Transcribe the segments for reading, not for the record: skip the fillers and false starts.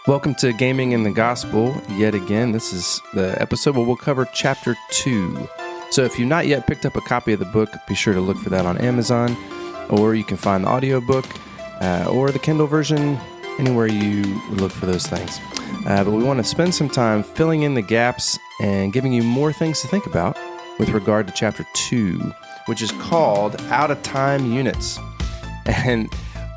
Welcome to Gaming in the Gospel. Yet again, this is the episode where we'll cover Chapter 2. So if you've not yet picked up a copy of the book, be sure to look for that on Amazon, or you can find the audiobook or the Kindle version anywhere you look for those things. But we want to spend some time filling in the gaps and giving you more things to think about with regard to Chapter 2, which is called Out of Time Units. And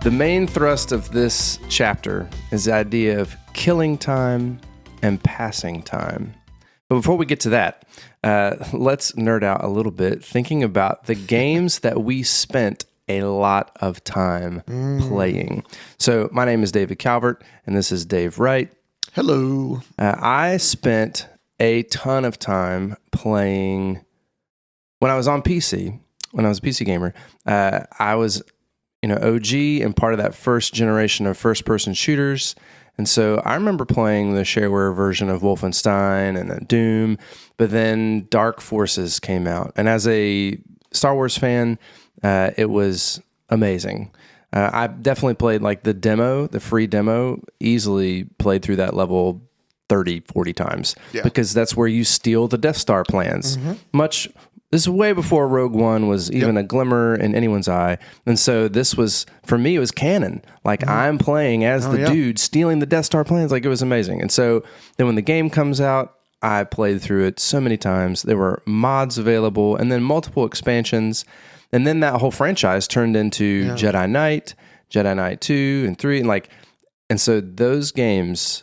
the main thrust of this chapter is the idea of killing time and passing time. But before we get to that, let's nerd out a little bit thinking about the games that we spent a lot of time playing. So my name is David Calvert, and this is Dave Wright. Hello. I spent a ton of time playing when I was on PC, when I was a PC gamer. I was OG and part of that first generation of first-person shooters. And so I remember playing the shareware version of Wolfenstein and Doom, but then Dark Forces came out. And as a Star Wars fan, it was amazing. I definitely played like the demo, the free demo, easily played through that level 30, 40 times. Yeah. Because that's where you steal the Death Star plans. This is way before Rogue One was even a glimmer in anyone's eye. And so this was, for me, it was canon. Like, I'm playing as the dude stealing the Death Star plans. Like, it was amazing. And so then when the game comes out, I played through it so many times. There were mods available and then multiple expansions. And then that whole franchise turned into Jedi Knight 2 and 3. And so those games,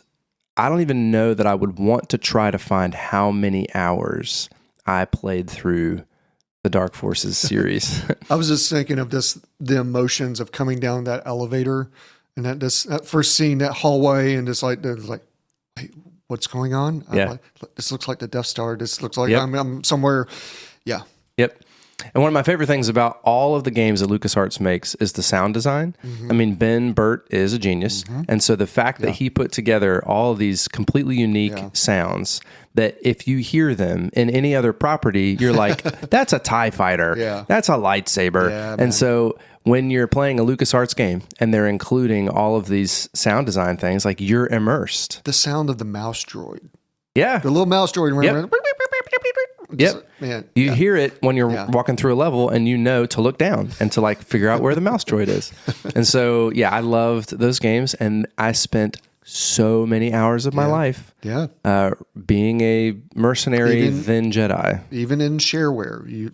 I don't even know that I would want to try to find how many hours I played through the Dark Forces series. I was just thinking of the emotions of coming down that elevator and that first scene, that hallway, and just like, hey, what's going on? This looks like the Death Star. This looks like I'm somewhere. Yeah. Yep. And one of my favorite things about all of the games that LucasArts makes is the sound design. I mean, Ben Burtt is a genius. And so the fact that he put together all of these completely unique sounds that if you hear them in any other property, you're like, that's a TIE fighter. That's a lightsaber. And so when you're playing a LucasArts game and they're including all of these sound design things, like, you're immersed. The sound of the mouse droid. Yeah. The little mouse droid. Man, you hear it when you're walking through a level and you know to look down and to like figure out where the mouse droid is. And so, I loved those games, and I spent so many hours of my life being a mercenary, then Jedi. Even in shareware, you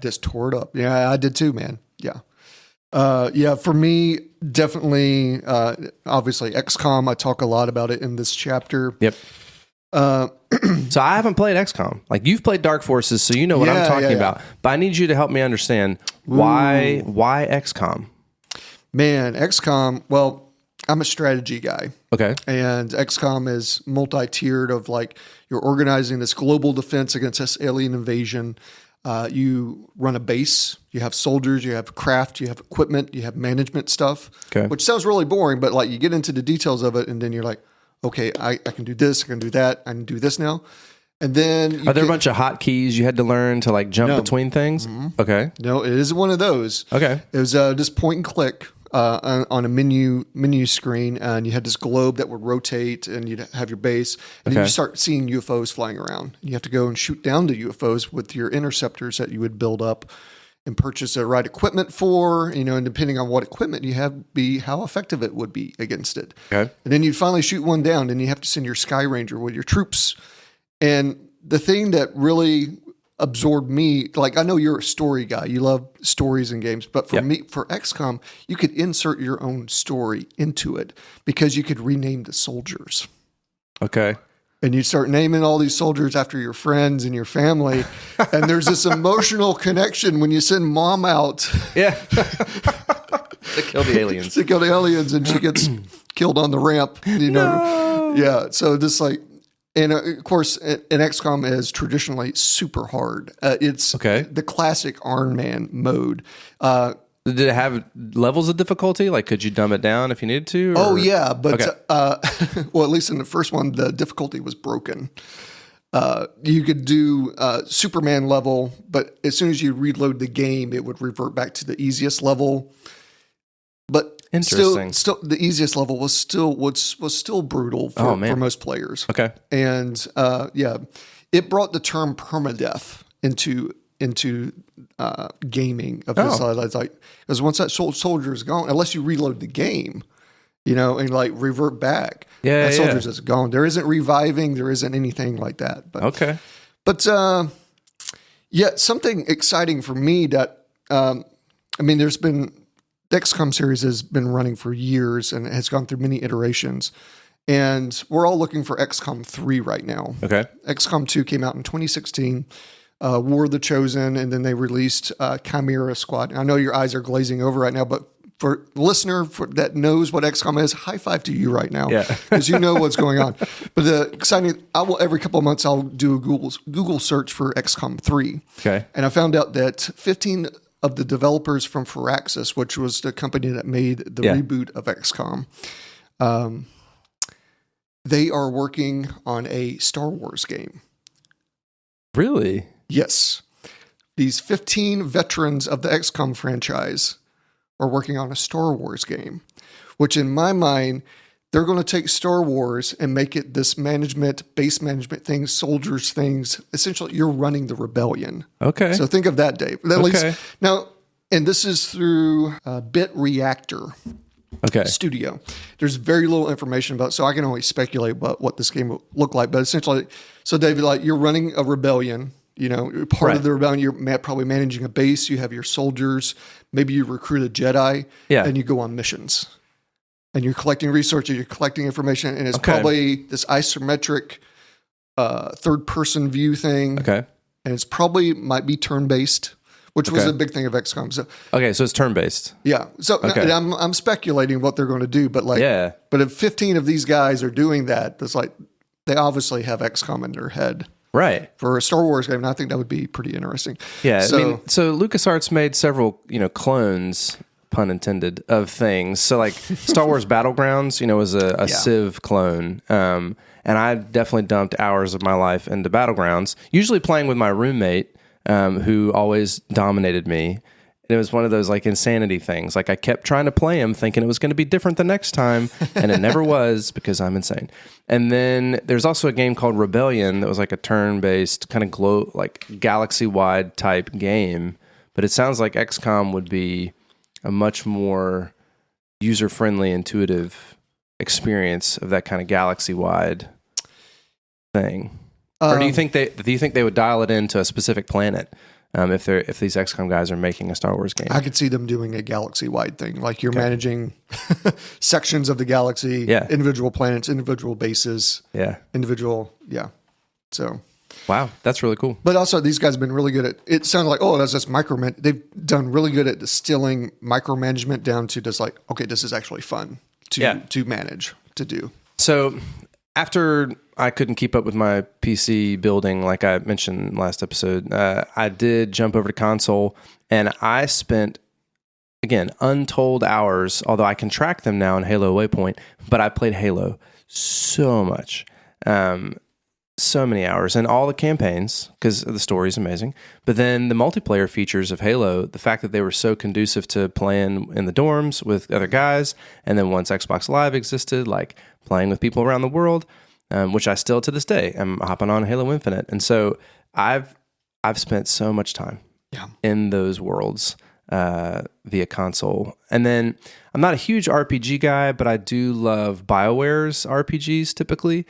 just tore it up. Yeah, I did too, man. Yeah. For me, definitely, obviously, XCOM. I talk a lot about it in this chapter. Yep. So I haven't played XCOM. Like, you've played Dark Forces, so you know what I'm talking about. But I need you to help me understand why XCOM. Man, XCOM. Well, I'm a strategy guy. Okay. And XCOM is multi-tiered of like, you're organizing this global defense against this alien invasion. You run a base. You have soldiers. You have craft. You have equipment. You have management stuff. Okay. Which sounds really boring, but like, you get into the details of it, and then you're like, okay, I can do this, I can do that, I can do this now. And then... Are there a bunch of hotkeys you had to learn to like jump between things? Okay. No, it isn't one of those. Okay. It was just point and click on a menu screen, and you had this globe that would rotate, and you'd have your base, and then you start seeing UFOs flying around. You have to go and shoot down the UFOs with your interceptors that you would build up and purchase the right equipment for, and depending on what equipment you have, be how effective it would be against it. Okay. And then you'd finally shoot one down, and you have to send your Sky Ranger with your troops. And the thing that really absorbed me, like, I know you're a story guy. You love stories and games. But for me, for XCOM, you could insert your own story into it because you could rename the soldiers. Okay. And you start naming all these soldiers after your friends and your family. And there's this emotional connection when you send mom out. Yeah. To kill the aliens. To kill the aliens, and she gets killed on the ramp. No. Yeah. So this and of course, an XCOM is traditionally super hard. It's the classic Iron Man mode. Did it have levels of difficulty? Like, could you dumb it down if you needed to? Or? Oh, yeah. But, well, at least in the first one, the difficulty was broken. You could do Superman level, but as soon as you reload the game, it would revert back to the easiest level. But Interesting. Still, the easiest level was still brutal for most players. Okay. And it brought the term permadeath into gaming of this. Like, because once that soldier is gone, unless you reload the game, and like revert back, that soldier's is gone. There isn't reviving. There isn't anything like that. But okay. But something exciting for me that there's been. The XCOM series has been running for years and has gone through many iterations. And we're all looking for XCOM 3 right now. Okay. XCOM 2 came out in 2016, War of the Chosen, and then they released Chimera Squad. I know your eyes are glazing over right now, but for the listener that knows what XCOM is, high five to you right now. Yeah. Because you know what's going on. But the exciting, every couple of months, I'll do a Google search for XCOM 3. Okay. And I found out that 15 of the developers from Firaxis, which was the company that made the reboot of XCOM, they are working on a Star Wars game. Really? Yes. These 15 veterans of the XCOM franchise are working on a Star Wars game, which in my mind, they're going to take Star Wars and make it this base management things, soldiers things. Essentially, you're running the rebellion. Okay. So think of that, Dave. At least, now, and this is through Bit Reactor Studio. There's very little information about it, so I can only speculate about what this game will look like. But essentially, so David, like you're running a rebellion. Part of the rebellion, you're probably managing a base. You have your soldiers. Maybe you recruit a Jedi, and you go on missions. And you're collecting resources, you're collecting information, and it's probably this isometric third-person view thing. Okay. And it's probably might be turn-based, which was a big thing of XCOM. So, so it's turn-based. Yeah. So I'm speculating what they're going to do, but but if 15 of these guys are doing that, it's like they obviously have XCOM in their head. Right. For a Star Wars game, and I think that would be pretty interesting. Yeah. So LucasArts made several, clones, pun intended, of things. So like Star Wars Battlegrounds, was a Civ clone. And I definitely dumped hours of my life into Battlegrounds, usually playing with my roommate, who always dominated me. And it was one of those like insanity things. Like I kept trying to play him thinking it was going to be different the next time. And it never was because I'm insane. And then there's also a game called Rebellion that was like a turn-based kind of like galaxy-wide type game. But it sounds like XCOM would be a much more user-friendly, intuitive experience of that kind of galaxy-wide thing. Or do you think they would dial it into a specific planet if these XCOM guys are making a Star Wars game? I could see them doing a galaxy-wide thing, like you're managing sections of the galaxy, individual planets, individual bases, individual, So. Wow, that's really cool. But also, these guys have been really good at. It sounded like, that's just micromanagement. They've done really good at distilling micromanagement down to just like, okay, this is actually fun to manage, to do. So after I couldn't keep up with my PC building, like I mentioned last episode, I did jump over to console, and I spent, again, untold hours, although I can track them now in Halo Waypoint, but I played Halo so much. So many hours, and all the campaigns, because the story is amazing. But then the multiplayer features of Halo, the fact that they were so conducive to playing in the dorms with other guys, and then once Xbox Live existed, like playing with people around the world, which I still to this day am hopping on Halo Infinite. And so I've spent so much time in those worlds via console. And then I'm not a huge RPG guy, but I do love BioWare's RPGs typically.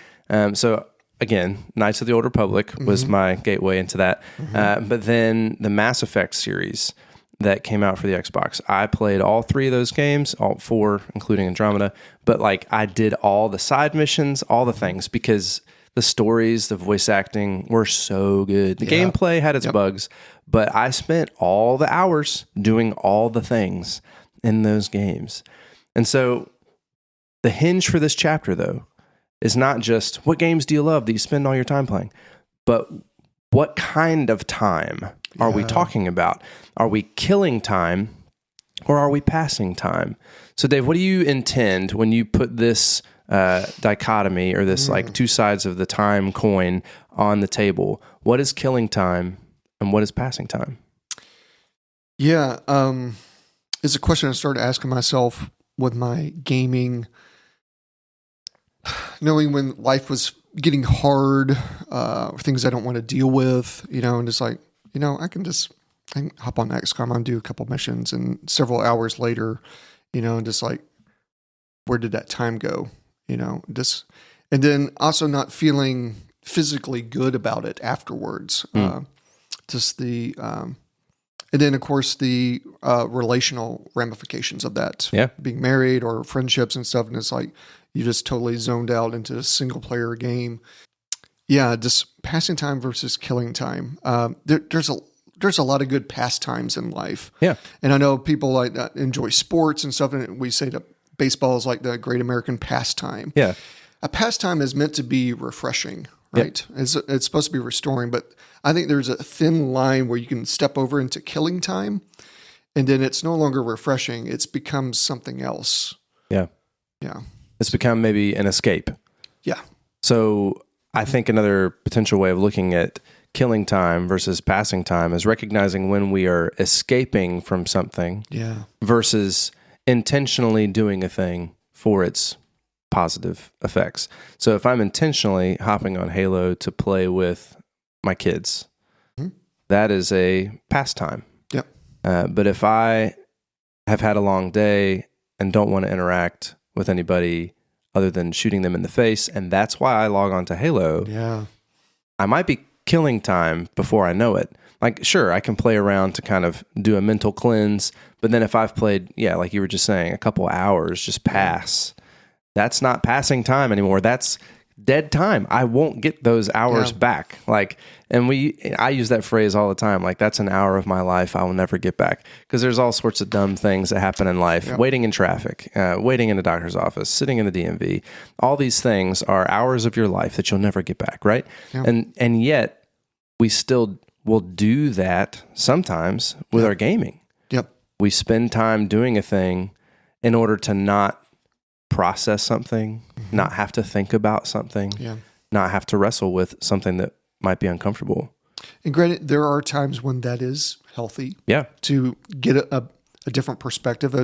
So again, Knights of the Old Republic was my gateway into that. But then the Mass Effect series that came out for the Xbox, I played all 3 of those games, all 4, including Andromeda. But like I did all the side missions, all the things, because the stories, the voice acting were so good. The gameplay had its bugs, but I spent all the hours doing all the things in those games. And so the hinge for this chapter, though, is not just what games do you love that you spend all your time playing, but what kind of time are we talking about? Are we killing time or are we passing time? So Dave, what do you intend when you put this dichotomy or this like 2 sides of the time coin on the table? What is killing time and what is passing time? Yeah. It's a question I started asking myself with my gaming, knowing when life was getting hard, things I don't want to deal with, and just like, I can hop on XCOM and do a couple missions, and several hours later, and just like, where did that time go? Just, and then also not feeling physically good about it afterwards. Just the, and then of course the relational ramifications of that, being married or friendships and stuff. And it's like, you just totally zoned out into a single player game. Yeah. Just passing time versus killing time. There's a lot of good pastimes in life. Yeah. And I know people like enjoy sports and stuff. And we say that baseball is like the great American pastime. Yeah. A pastime is meant to be refreshing, right? Yep. It's supposed to be restoring, but I think there's a thin line where you can step over into killing time, and then it's no longer refreshing. It's become something else. Yeah. Yeah. It's become maybe an escape. Yeah. So I think another potential way of looking at killing time versus passing time is recognizing when we are escaping from something versus intentionally doing a thing for its positive effects. So if I'm intentionally hopping on Halo to play with my kids, that is a pastime. Yep. But if I have had a long day and don't want to interact with anybody other than shooting them in the face, and that's why I log on to Halo, I might be killing time before I know it. Like, sure, I can play around to kind of do a mental cleanse, but then if I've played, like you were just saying, a couple hours just pass, that's not passing time anymore. That's dead time. I won't get those hours back. Like, and I use that phrase all the time. Like, that's an hour of my life I will never get back. Because there's all sorts of dumb things that happen in life. Waiting in traffic, waiting in a doctor's office, sitting in the DMV. All these things are hours of your life that you'll never get back, right? And yet, we still will do that sometimes with our gaming. Yep. We spend time doing a thing in order to not process something, not have to think about something, not have to wrestle with something that might be uncomfortable. And granted, there are times when that is healthy. Yeah. To get a different perspective,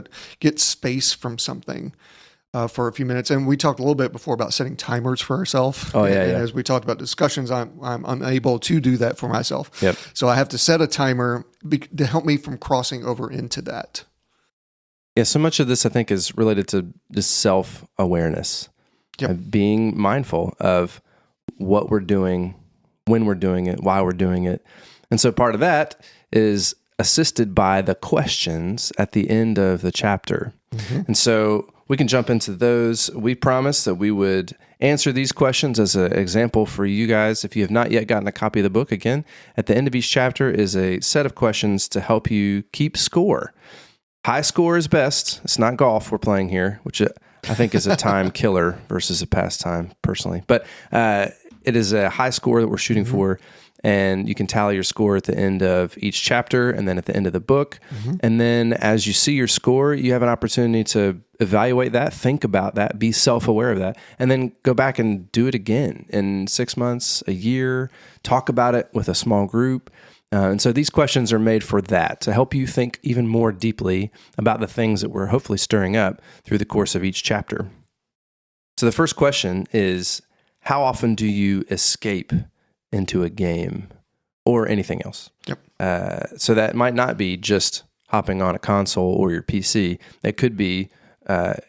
get space from something for a few minutes. And we talked a little bit before about setting timers for ourselves. Oh, and yeah. As we talked about discussions, I'm unable to do that for myself. Yep. So I have to set a timer to help me from crossing over into that. Yeah, so much of this, I think, is related to just self-awareness. Being mindful of what we're doing, when we're doing it, why we're doing it. And so part of that is assisted by the questions at the end of the chapter. And so we can jump into those. We promised that we would answer these questions as an example for you guys. If you have not yet gotten a copy of the book, again, at the end of each chapter is a set of questions to help you keep score. High score is best. It's not golf we're playing here, which I think is a time killer versus a pastime, personally. But it is a high score that we're shooting for, and you can tally your score at the end of each chapter and then at the end of the book. And then as you see your score, you have an opportunity to evaluate that, think about that, be self-aware of that, and then go back and do it again in 6 months, a year, talk about it with a small group. And so these questions are made for that, to help you think even more deeply about the things that we're hopefully stirring up through the course of each chapter. So the first question is, how often do you escape into a game or anything else? So that might not be just hopping on a console or your PC. It could be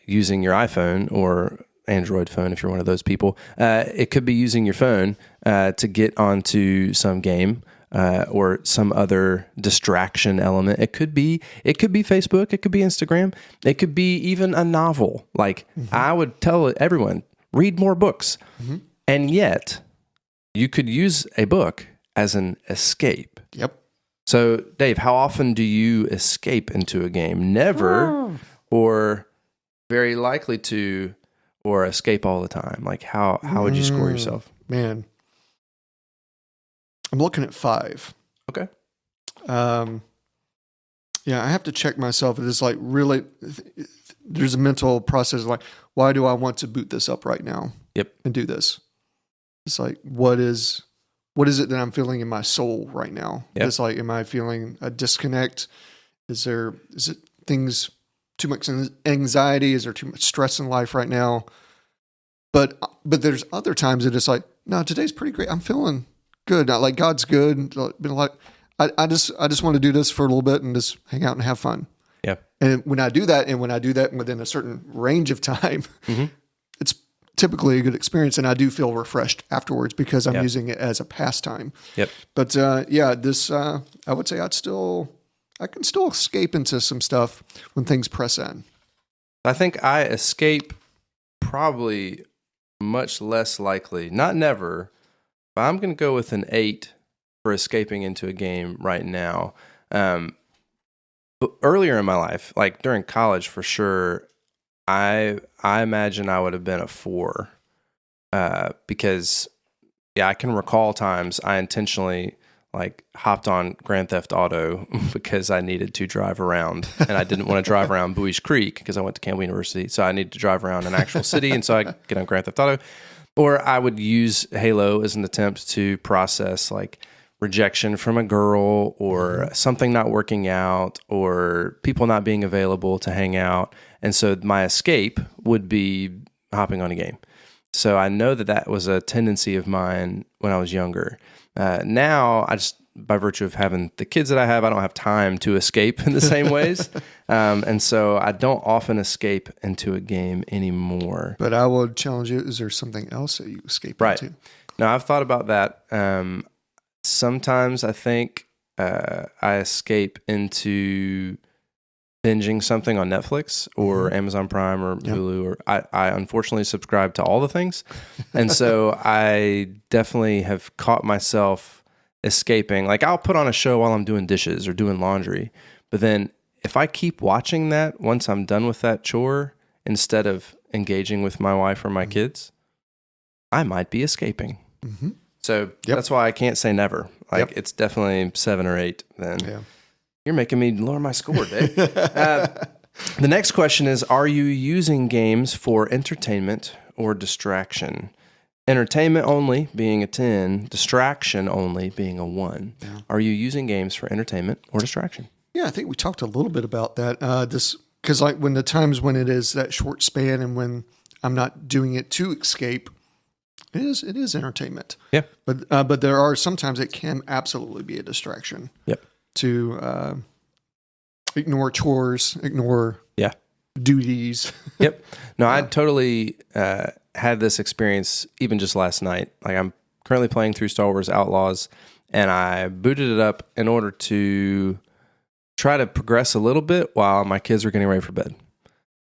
using your iPhone or Android phone if you're one of those people. It could be using your phone to get onto some game or some other distraction element. It could be Facebook, it could be Instagram, it could be even a novel. Like I would tell everyone, read more books. And yet you could use a book as an escape. So Dave, how often do you escape into a game? Never, or very likely to, or escape all the time? Like how would you score yourself? Man, I'm looking at 5. Okay. Yeah, I have to check myself. It's like really, there's a mental process like, why do I want to boot this up right now? And do this. It's like, what is it that I'm feeling in my soul right now? It's like, am I feeling a disconnect? Is it things too much anxiety? Is there too much stress in life right now? But there's other times that it's like, no, today's pretty great. I'm feeling good. Not like God's good. Been like, I just want to do this for a little bit and just hang out and have fun. Yeah. And when I do that within a certain range of time, it's typically a good experience, and I do feel refreshed afterwards because I'm using it as a pastime. Yep. But this I would say I can still escape into some stuff when things press in. I think I escape probably much less likely, not never, but I'm going to go with an 8 for escaping into a game right now. But earlier in my life, like during college for sure, I imagine I would have been a 4 because, I can recall times I intentionally like hopped on Grand Theft Auto because I needed to drive around, and I didn't want to drive around Bowie Creek because I went to Campbell University, so I needed to drive around an actual city, and so I get on Grand Theft Auto. Or I would use Halo as an attempt to process like rejection from a girl or something not working out or people not being available to hang out. And so my escape would be hopping on a game. So I know that was a tendency of mine when I was younger. Now, I just, by virtue of having the kids that I have, I don't have time to escape in the same ways. And so I don't often escape into a game anymore. But I would challenge you, is there something else that you escape into? Now, I've thought about that. Sometimes I think I escape into binging something on Netflix or Amazon Prime or Hulu, or I unfortunately subscribe to all the things. And so I definitely have caught myself escaping. Like I'll put on a show while I'm doing dishes or doing laundry, but then if I keep watching that once I'm done with that chore, instead of engaging with my wife or my kids, I might be escaping. So that's why I can't say never. Like it's definitely 7 or 8 then. Yeah. You're making me lower my score, Dave. The next question is, are you using games for entertainment or distraction? Entertainment only being a 10, distraction only being a 1. Yeah. Are you using games for entertainment or distraction? Yeah, I think we talked a little bit about that. Because like when the times when it is that short span and when I'm not doing it to escape, it is entertainment. Yeah. But there are sometimes it can absolutely be a distraction. Yep. To ignore chores, ignore duties. Yep. No, I totally had this experience even just last night. Like I'm currently playing through Star Wars Outlaws, and I booted it up in order to try to progress a little bit while my kids were getting ready for bed.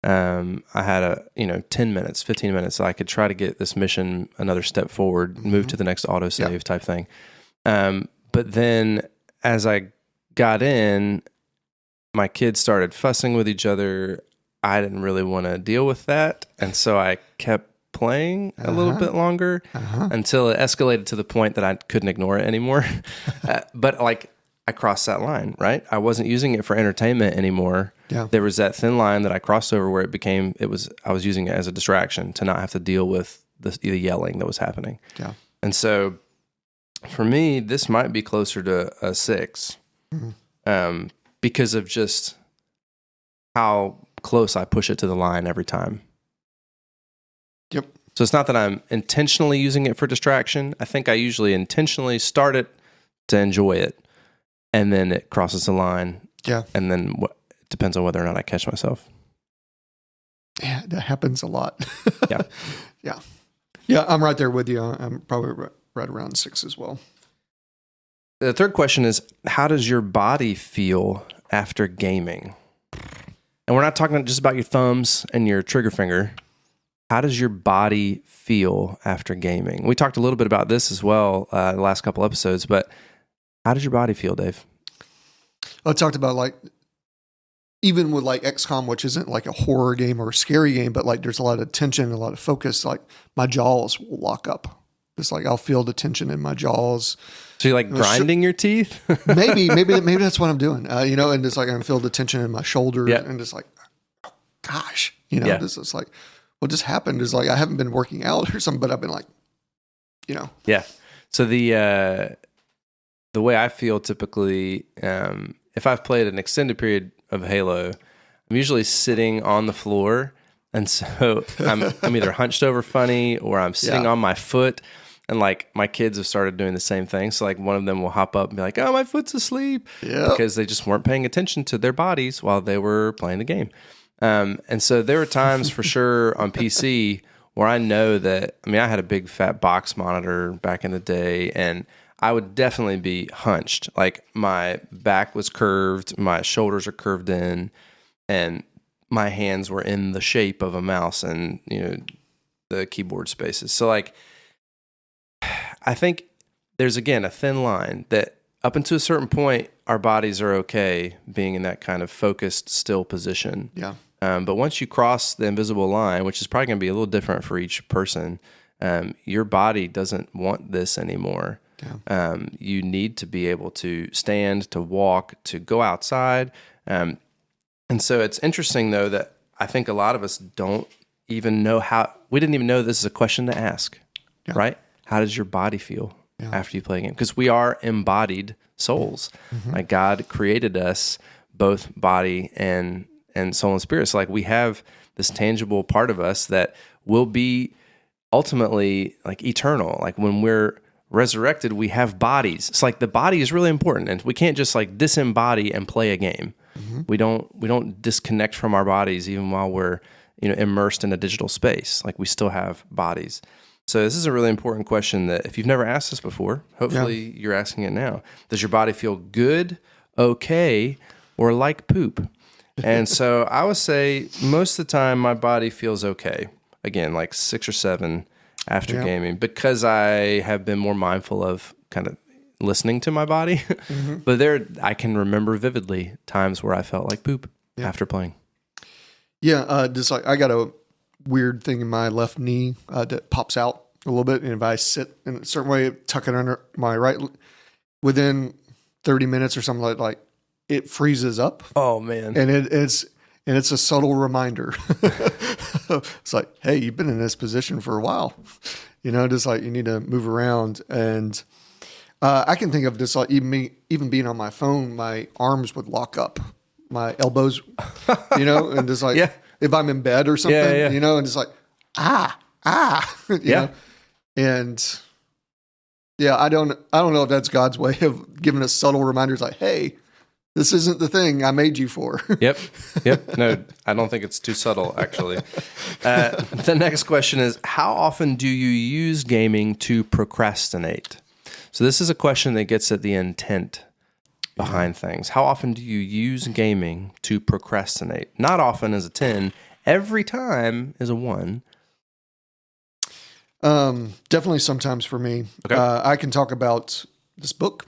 I had 10 minutes, 15 minutes, so I could try to get this mission another step forward, move to the next autosave type thing. But then as I got in, my kids started fussing with each other. I didn't really want to deal with that. And so I kept playing a little bit longer until it escalated to the point that I couldn't ignore it anymore. But like I crossed that line, right? I wasn't using it for entertainment anymore. Yeah. There was that thin line that I crossed over where I was using it as a distraction to not have to deal with the yelling that was happening. Yeah. And so for me, this might be closer to a 6. Because of just how close I push it to the line every time. Yep. So it's not that I'm intentionally using it for distraction. I think I usually intentionally start it to enjoy it, and then it crosses the line. Yeah. And then it depends on whether or not I catch myself. Yeah, that happens a lot. Yeah. Yeah. Yeah, I'm right there with you. I'm probably right around 6 as well. The third question is, how does your body feel after gaming? And we're not talking just about your thumbs and your trigger finger. How does your body feel after gaming? We talked a little bit about this as well the last couple episodes, but how does your body feel, Dave? I talked about like, even with like XCOM, which isn't like a horror game or a scary game, but like there's a lot of tension, a lot of focus, like my jaws will lock up. It's like I'll feel the tension in my jaws. So you're like grinding your teeth? maybe that's what I'm doing. And it's like I feel the tension in my shoulders, and it's like, oh, gosh, this is like, what just happened is like I haven't been working out or something, but I've been like, Yeah. So the way I feel typically, if I've played an extended period of Halo, I'm usually sitting on the floor. And so I'm either hunched over funny or I'm sitting on my foot. And like my kids have started doing the same thing. So like one of them will hop up and be like, oh, my foot's asleep. Because they just weren't paying attention to their bodies while they were playing the game. And so there were times for sure on PC where I know that, I mean, I had a big fat box monitor back in the day, and I would definitely be hunched. Like my back was curved, my shoulders are curved in, and my hands were in the shape of a mouse and, the keyboard spaces. So like, I think there's, again, a thin line that up until a certain point, our bodies are okay being in that kind of focused, still position. Yeah. But once you cross the invisible line, which is probably going to be a little different for each person, your body doesn't want this anymore. Yeah. You need to be able to stand, to walk, to go outside. And so it's interesting, though, that I think a lot of us don't even know we didn't even know this is a question to ask, right? How does your body feel after you play a game? Because we are embodied souls. Mm-hmm. Like God created us both body and soul and spirit. So like we have this tangible part of us that will be ultimately like eternal. Like when we're resurrected, we have bodies. It's like the body is really important, and we can't just like disembody and play a game. Mm-hmm. We don't disconnect from our bodies even while we're immersed in a digital space. Like we still have bodies. So this is a really important question that if you've never asked this before, hopefully you're asking it now. Does your body feel good, okay, or like poop? And so I would say most of the time my body feels okay. Again, like 6 or 7 after gaming, because I have been more mindful of kind of listening to my body. Mm-hmm. But I can remember vividly times where I felt like poop after playing. Yeah, just like I got a weird thing in my left knee that pops out a little bit, and if I sit in a certain way, tuck it under my right, within 30 minutes or something like it freezes up. Oh man! And it's a subtle reminder. It's like, hey, you've been in this position for a while, just like you need to move around. And I can think of this like even being on my phone, my arms would lock up, my elbows, and just like if I'm in bed or something, and it's like you know, and I don't know if that's God's way of giving us subtle reminders like, hey, this isn't the thing I made you for. Yep. No, I don't think it's too subtle, actually. The next question is, how often do you use gaming to procrastinate? So this is a question that gets at the intent behind things. How often do you use gaming to procrastinate? Not often is a 10. Every time is a 1. Definitely sometimes for me. Okay. I can talk about this book.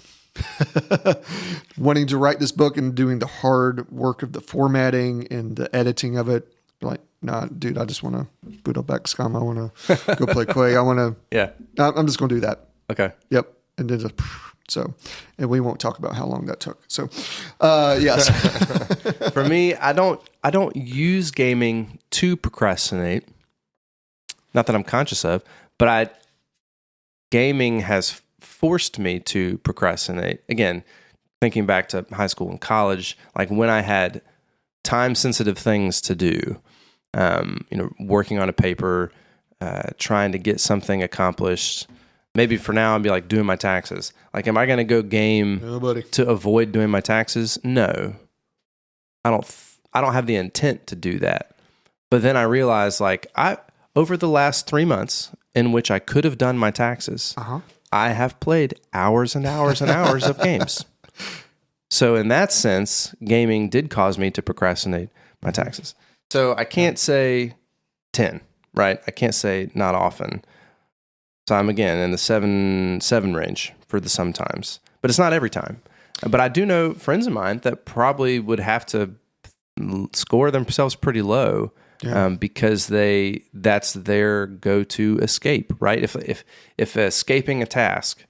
Wanting to write this book and doing the hard work of the formatting and the editing of it. Like, nah, dude, I just want to boot up XCOM. I want to go play Quake. I want to, I'm just going to do that. Okay. Yep. And then and we won't talk about how long that took. So, yes. For me, I don't use gaming to procrastinate. Not that I'm conscious of, but gaming has forced me to procrastinate. Again, thinking back to high school and college, like when I had time-sensitive things to do, working on a paper, trying to get something accomplished. Maybe for now, I'd be like doing my taxes. Like, am I going to go game to avoid doing my taxes? No, I don't have the intent to do that. But then I realized, like, over the last 3 months in which I could have done my taxes, I have played hours and hours and hours of games. So in that sense, gaming did cause me to procrastinate my taxes. So I can't say 10, right? I can't say not often. So I'm, again, in the 7 range for the sometimes. But it's not every time. But I do know friends of mine that probably would have to score themselves pretty low because that's their go-to escape, right? If escaping a task,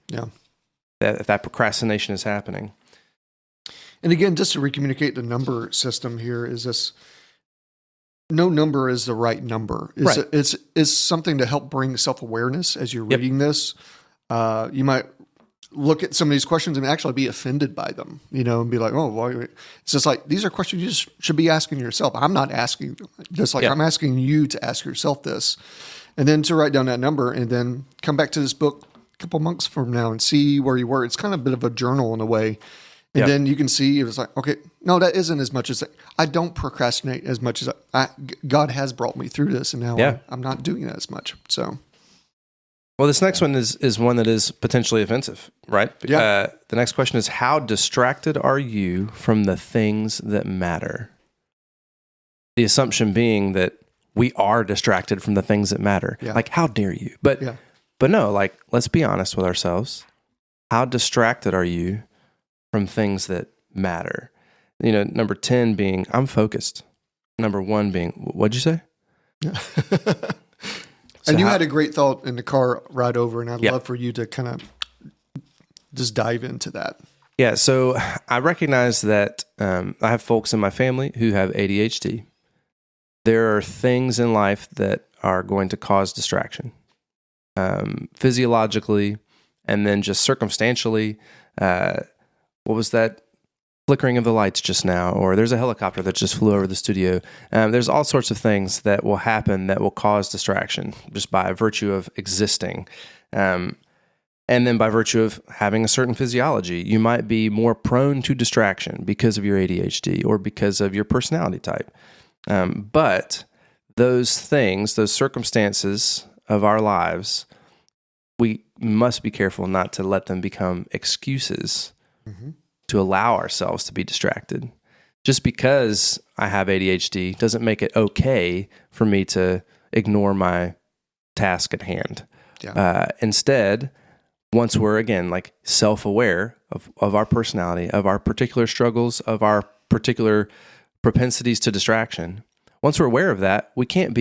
that procrastination is happening. And again, just to recommunicate the number system here is this: no number is the right number. It's something to help bring self-awareness as you're reading this. You might look at some of these questions and actually be offended by them, and be like, oh, well, it's just like, these are questions you just should be asking yourself. I'm not asking them. Just like I'm asking you to ask yourself this, and then to write down that number and then come back to this book a couple months from now and see where you were. It's kind of a bit of a journal in a way. And then you can see it was like, okay, no, that isn't as much as I don't procrastinate as much as God has brought me through this. And now I'm not doing that as much. So. Well, this next one is one that is potentially offensive, right? Yeah. The next question is, how distracted are you from the things that matter? The assumption being that we are distracted from the things that matter. Yeah. Like, how dare you? But no, like, let's be honest with ourselves. How distracted are you from things that matter? Number 10 being, I'm focused. Number 1 being, what'd you say? Yeah. And you had a great thought in the car ride over, and I'd love for you to kind of just dive into that. Yeah, so I recognize that I have folks in my family who have ADHD. There are things in life that are going to cause distraction, physiologically, and then just circumstantially. What was that flickering of the lights just now? Or there's a helicopter that just flew over the studio. There's all sorts of things that will happen that will cause distraction just by virtue of existing. And then by virtue of having a certain physiology, you might be more prone to distraction because of your ADHD or because of your personality type. But those things, those circumstances of our lives, we must be careful not to let them become excuses to allow ourselves to be distracted. Just because I have ADHD doesn't make it okay for me to ignore my task at hand. Yeah. Instead, once we're, again, like self-aware of our personality, of our particular struggles, of our particular propensities to distraction, once we're aware of that, we can't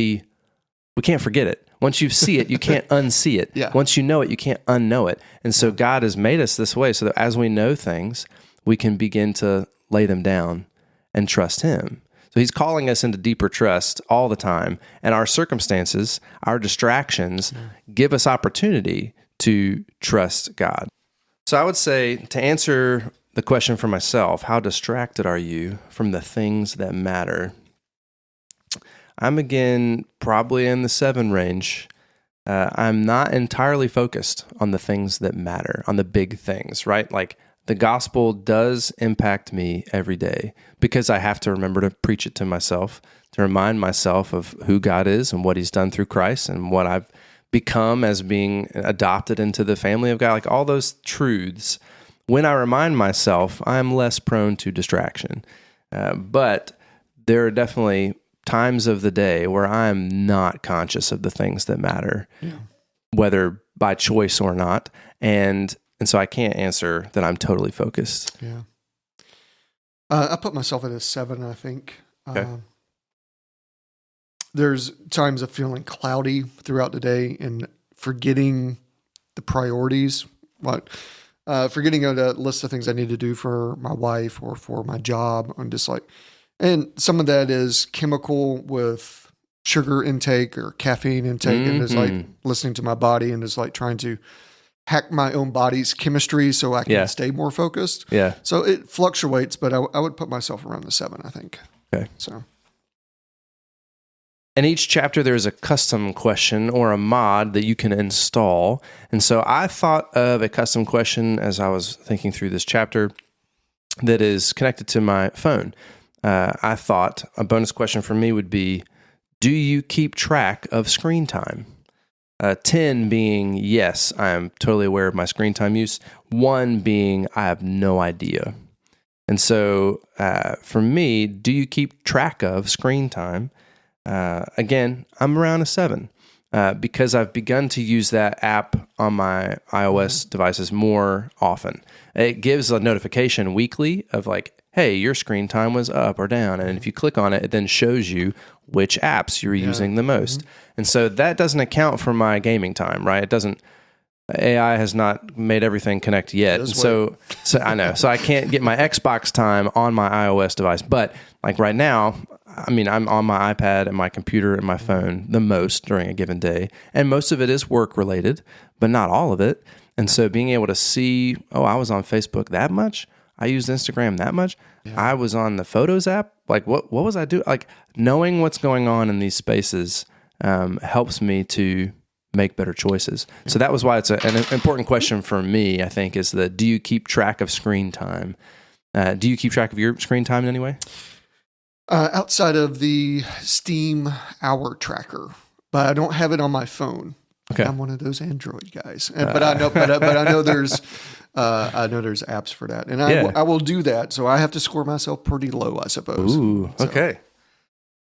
forget it. Once you see it, you can't unsee it. Yeah. Once you know it, you can't unknow it. And so God has made us this way so that as we know things, we can begin to lay them down and trust Him. So He's calling us into deeper trust all the time. And our circumstances, our distractions, give us opportunity to trust God. So I would say, to answer the question for myself, how distracted are you from the things that matter? I'm, again, probably in the 7 range. I'm not entirely focused on the things that matter, on the big things, right? Like, the gospel does impact me every day because I have to remember to preach it to myself, to remind myself of who God is and what He's done through Christ and what I've become as being adopted into the family of God. Like, all those truths, when I remind myself, I'm less prone to distraction. But there are definitely times of the day where I'm not conscious of the things that matter, whether by choice or not. And so I can't answer that I'm totally focused. Yeah. I put myself at a 7, I think. Okay. There's times of feeling cloudy throughout the day and forgetting the priorities, forgetting a list of things I need to do for my wife or for my job. I'm just like, and some of that is chemical with sugar intake or caffeine intake, and it's like listening to my body and it's like trying to hack my own body's chemistry so I can stay more focused. Yeah. So it fluctuates, but I would put myself around the 7, I think. Okay. So. In each chapter, there's a custom question or a mod that you can install. And so I thought of a custom question as I was thinking through this chapter that is connected to my phone. I thought a bonus question for me would be, do you keep track of screen time? 10 being, yes, I am totally aware of my screen time use. 1 being, I have no idea. And so for me, do you keep track of screen time? Again, I'm around a 7 because I've begun to use that app on my iOS devices more often. It gives a notification weekly of like, hey, your screen time was up or down. And if you click on it, it then shows you which apps you're using the most. And so that doesn't account for my gaming time, right? It doesn't AI has not made everything connect yet. So I know. So I can't get my Xbox time on my iOS device. But like right now, I mean, I'm on my iPad and my computer and my phone the most during a given day. And most of it is work related, but not all of it. And so being able to see, I was on Facebook that much. I used Instagram that much. Yeah. I was on the Photos app. Like what was I doing? Like knowing what's going on in these spaces helps me to make better choices. So that was why it's an important question for me, I think, is do you keep track of screen time? Do you keep track of your screen time in any way? Outside of the Steam hour tracker, but I don't have it on my phone. Okay. I'm one of those Android guys, but I know there's apps for that, and I will do that. So I have to score myself pretty low, I suppose. Ooh, okay.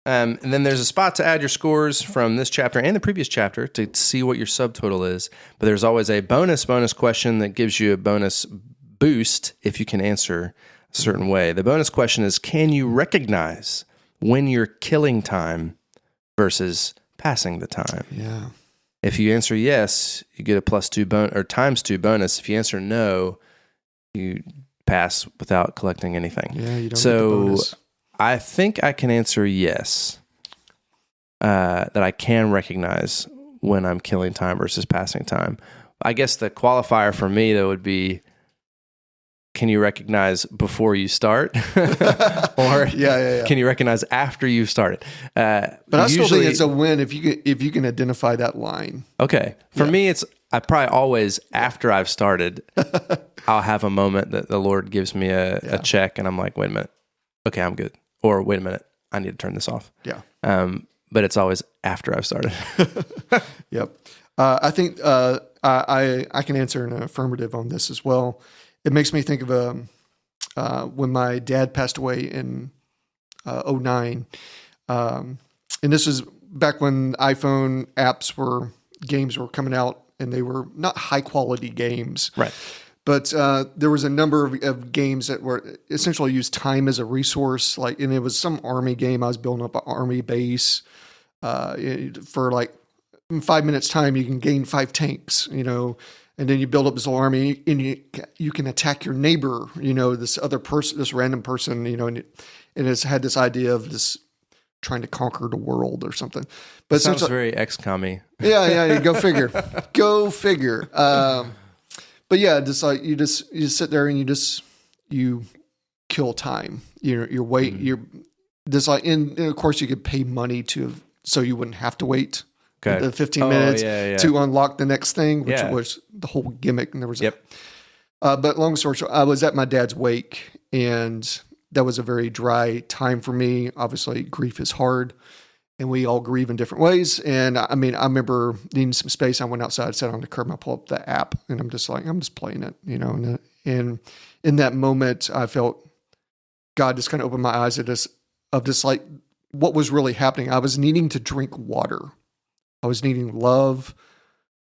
And then there's a spot to add your scores from this chapter and the previous chapter to see what your subtotal is. But there's always a bonus question that gives you a bonus boost if you can answer a certain way. The bonus question is, can you recognize when you're killing time versus passing the time? Yeah. If you answer yes, you get a +2 or ×2 bonus. If you answer no, you pass without collecting anything. Yeah, you don't get the bonus. I think I can answer yes, that I can recognize when I'm killing time versus passing time. I guess the qualifier for me, though, would be, can you recognize before you start? Or can you recognize after you've started? But I still think it's a win if you can identify that line. Okay. For me, I probably always, after I've started, I'll have a moment that the Lord gives me a check, and I'm like, wait a minute. Okay, I'm good. Or wait a minute, I need to turn this off. Yeah. But it's always after I've started. Yep. I think I can answer an affirmative on this as well. It makes me think of when my dad passed away in 2009. And this is back when iPhone games were coming out, and they were not high quality games. Right. But there was a number of games that were essentially used time as a resource. And it was some army game. I was building up an army base. For like in 5 minutes time, you can gain 5 tanks, and then you build up this whole army, and you can attack your neighbor, this other person, this random person, and it's had this idea of this trying to conquer the world or something. But it sounds very XCOM-y. Yeah, go figure. Go figure. But yeah, just like you sit there and you kill time. You're wait. You're just like, and of course you could pay money so you wouldn't have to wait the 15 minutes to unlock the next thing, which was the whole gimmick. And there was but long story short, I was at my dad's wake, and that was a very dry time for me. Obviously, grief is hard, and we all grieve in different ways. And I remember needing some space. I went outside, sat on the curb, I pulled up the app, and I'm just playing it, and in that moment, I felt God just kind of opened my eyes of just like what was really happening. I was needing to drink water. I was needing love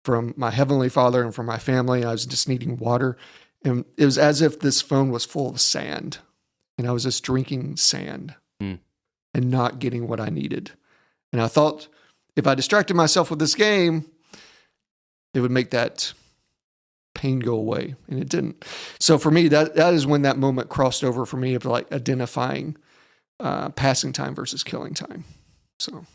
from my Heavenly Father and from my family. I was just needing water. And it was as if this phone was full of sand, and I was just drinking sand and not getting what I needed. And I thought if I distracted myself with this game, it would make that pain go away, and it didn't. So for me, that is when that moment crossed over for me of like identifying passing time versus killing time. So,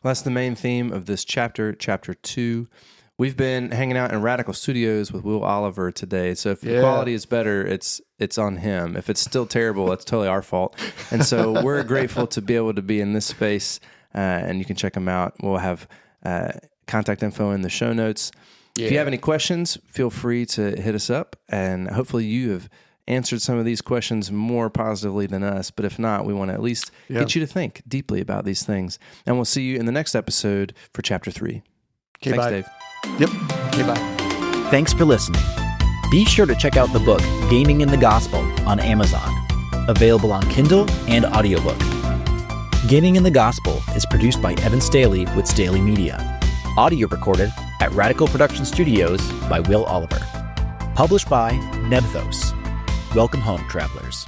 well, that's the main theme of this chapter 2. We've been hanging out in Radical Studios with Will Oliver today. So if the quality is better, it's on him. If it's still terrible, it's totally our fault. And so we're grateful to be able to be in this space, and you can check them out. We'll have contact info in the show notes. If you have any questions, feel free to hit us up, and hopefully you have answered some of these questions more positively than us. But if not, we want to at least get you to think deeply about these things. And we'll see you in the next episode for Chapter 3. Okay, thanks, bye. Dave. Yep. Okay, bye. Thanks for listening. Be sure to check out the book, Gaming in the Gospel, on Amazon. Available on Kindle and audiobook. Gaming in the Gospel is produced by Evan Staley with Staley Media. Audio recorded at Radical Production Studios by Will Oliver. Published by Nebthos. Welcome home, travelers.